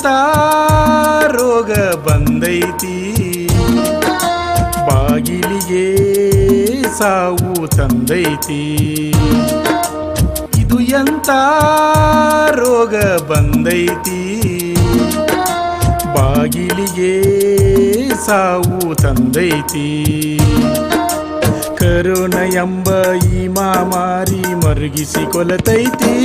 ಎಂತ ರೋಗ ಬಂದೈತಿ, ಬಾಗಿಲಿಗೆ ಸಾವು ತಂದೈತಿ. ಇದು ಎಂತ ರೋಗ ಬಂದೈತಿ, ಬಾಗಿಲಿಗೆ ಸಾವು ತಂದೈತಿ. ಕರೋನ ಎಂಬ ಈ ಮಾಮಾರಿ ಮರುಗಿಸಿ ಕೊಲತೈತಿ.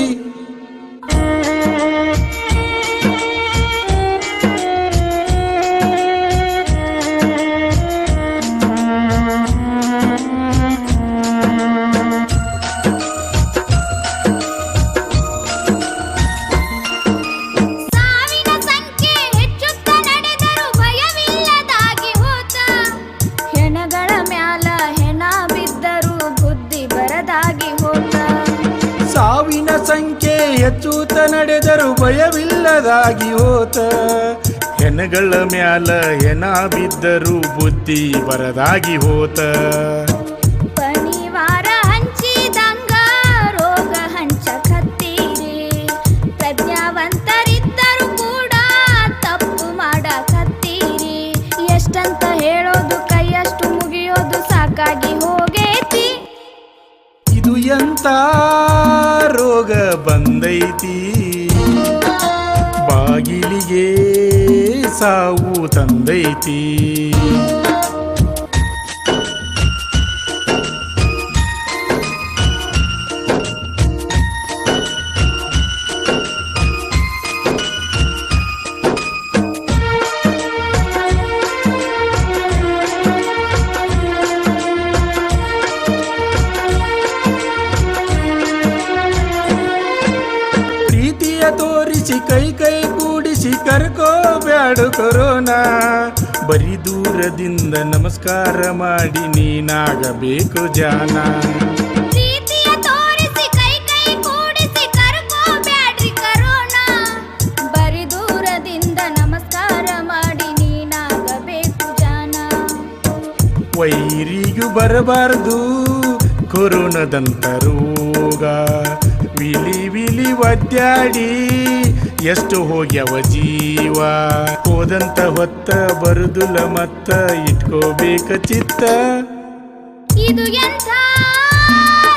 ಸಾವಿನ ಸಂಖ್ಯೆ ಹೆಚ್ಚುತ್ತ ನಡೆದರು ಭಯವಿಲ್ಲದಾಗಿ ಹೋತ, ಹೆಣಗಳ ಮ್ಯಾಲ ಹೆಣ ಬಿದ್ದರು ಬುದ್ಧಿ ಬರದಾಗಿ ಹೋತ. ಪನಿವಾರ ಹಂಚಿದಂಗ ರೋಗ ಹಂಚಕತ್ತೀರಿ, ಪ್ರಜ್ಞಾವಂತರಿದ್ದರು ಕೂಡ ತಪ್ಪು ಮಾಡಕತ್ತೀರಿ. ಎಷ್ಟಂತ ಹೇಳೋದು ಕೈಯಷ್ಟು ಮುಗಿಯೋದು ಸಾಕಾಗಿ ಹೋಗೇತಿ. ಇದು ಎಂತ ರೋಗ ಬಂದೈತಿ, ಬಾಗಿಲಿಗೆ ಸಾವು ತಂದೈತಿ. ತೋರಿಸಿ ಕೈ ಕೈ ಕೂಡಿಸಿ ಕರ್ಕೋಬ್ಯಾಡು ಕೊರೋನಾ, ಬರೀ ದೂರದಿಂದ ನಮಸ್ಕಾರ ಮಾಡಿ ನೀನಾಗಬೇಕು ಜಾನ. ಪ್ರೀತಿಯ ತೋರಿಸಿ ಕೈ ಕೈ ಕೂಡಿಸಿ ಕರ್ಕೋಬ್ಯಾಡ್ರಿ ಕರೋನಾ, ಬರೀ ದೂರದಿಂದ ನಮಸ್ಕಾರ ಮಾಡಿ ನೀನಾಗಬೇಕು ಜಾನ. ವೈರಿಗೂ ಬರಬಾರದು ಕೊರೋನದಂತ ರೋಗ, ವಿಲಿ ವಿಲಿ ಒದ್ದಾಡಿ ಎಷ್ಟು ಹೋಗ್ಯವ ಜೀವ. ಹೋದಂತ ಹೊತ್ತ ಬರುದುಲ ಮತ್ತ ಇಟ್ಕೋಬೇಕ ಚಿತ್ತ. ಇದು ಎಂಥ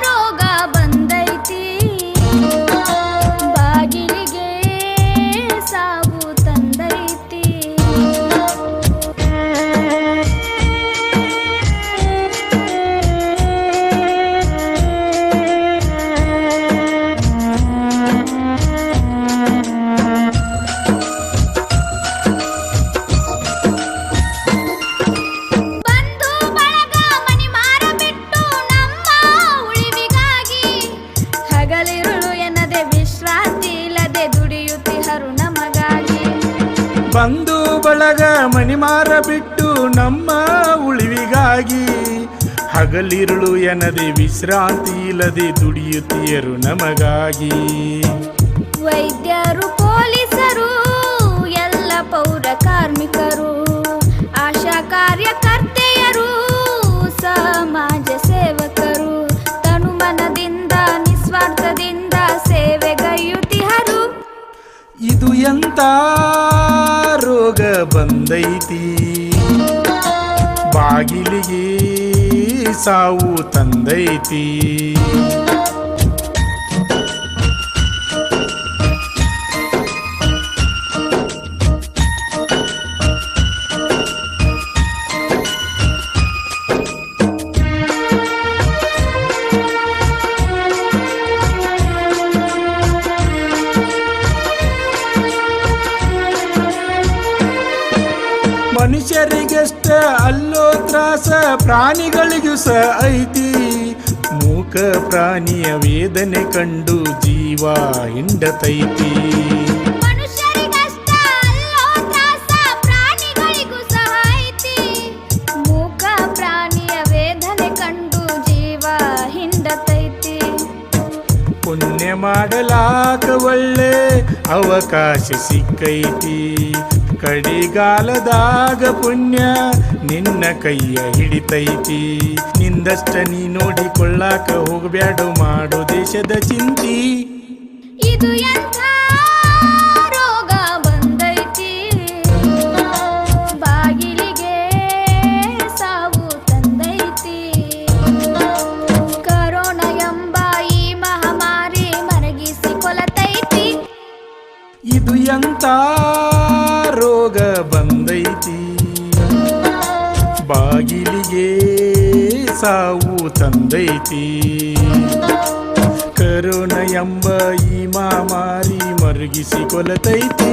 ರೋಗ ಬಂದೈತಿ, ಬಾಗಿಲಿಗೆ ಸಾವು ತಂದೈತಿ. ಬಂಧು ಬಳಗ ಮಣಿಮಾರ ಬಿಟ್ಟು ನಮ್ಮ ಉಳಿವಿಗಾಗಿ, ಹಗಲಿರುಳು ಎನ್ನದೆ ವಿಶ್ರಾಂತಿ ಇಲ್ಲದೆ ದುಡಿಯುತ್ತೀಯರು ನಮಗಾಗಿ. ವೈದ್ಯರು, ಪೊಲೀಸರು, ಎಲ್ಲ ಪೌರ ಕಾರ್ಮಿಕರು, ಆಶಾ ಕಾರ್ಯಕರ್ತೆಯರು, ಸಮಾಜ ಸೇವಕರು, ತನುಮನದಿಂದ ನಿಸ್ವಾರ್ಥದಿಂದ ಸೇವೆಗೈಯುತ್ತಿಹರು. ಇದು ಎಂತ ರೋಗ ಬಂದೈತಿ, ಬಾಗಿಲಿಗೆ ಸಾವು ತಂದೈತಿ. ಮನುಷ್ಯರಿಗಷ್ಟ ಅಲ್ಲೋ ತ್ರಾಸ, ಪ್ರಾಣಿಗಳಿಗೂ ಸಹ ಐತಿ. ಮೂಕ ಪ್ರಾಣಿಯ ವೇದನೆ ಕಂಡು ಜೀವ ಹಿಂಡತೈತಿ. ಮನುಷ್ಯರಿಗಷ್ಟ ಅಲ್ಲೋ ತ್ರಾಸ, ಪ್ರಾಣಿಗಳಿಗೂ ಸಹ ಐತಿ. ಮೂಕ ಪ್ರಾಣಿಯ ವೇದನೆ ಕಂಡು ಜೀವ ಹಿಂಡತೈತಿ. ಪುಣ್ಯ ಮಾಡಲಾಕ ಒಳ್ಳೆ ಅವಕಾಶ ಸಿಕ್ಕೈತಿ, ಕಡಿಗಾಲದಾಗ ಪುಣ್ಯ ನಿನ್ನ ಕೈಯ ಹಿಡಿತೈತಿ. ನಿಂದಷ್ಟ ನೀ ನೋಡಿಕೊಳ್ಳಾಕ ಹೋಗಬ್ಯಾಡು, ಮಾಡು ದೇಶದ ಚಿಂತಿ. ಇದು ಎಂಥ ರೋಗ ಬಂದೈತಿ, ಎಂತ ರೋಗ ಬಂದೈತಿ ಬಾಗಿಲಿಗೆ ಸಾವು ತಂದೈತಿ ಕರೋನ ಎಂಬ ಈ ಮಾಮಾರಿ ಮರುಗಿಸಿ ಕೊಲತೈತಿ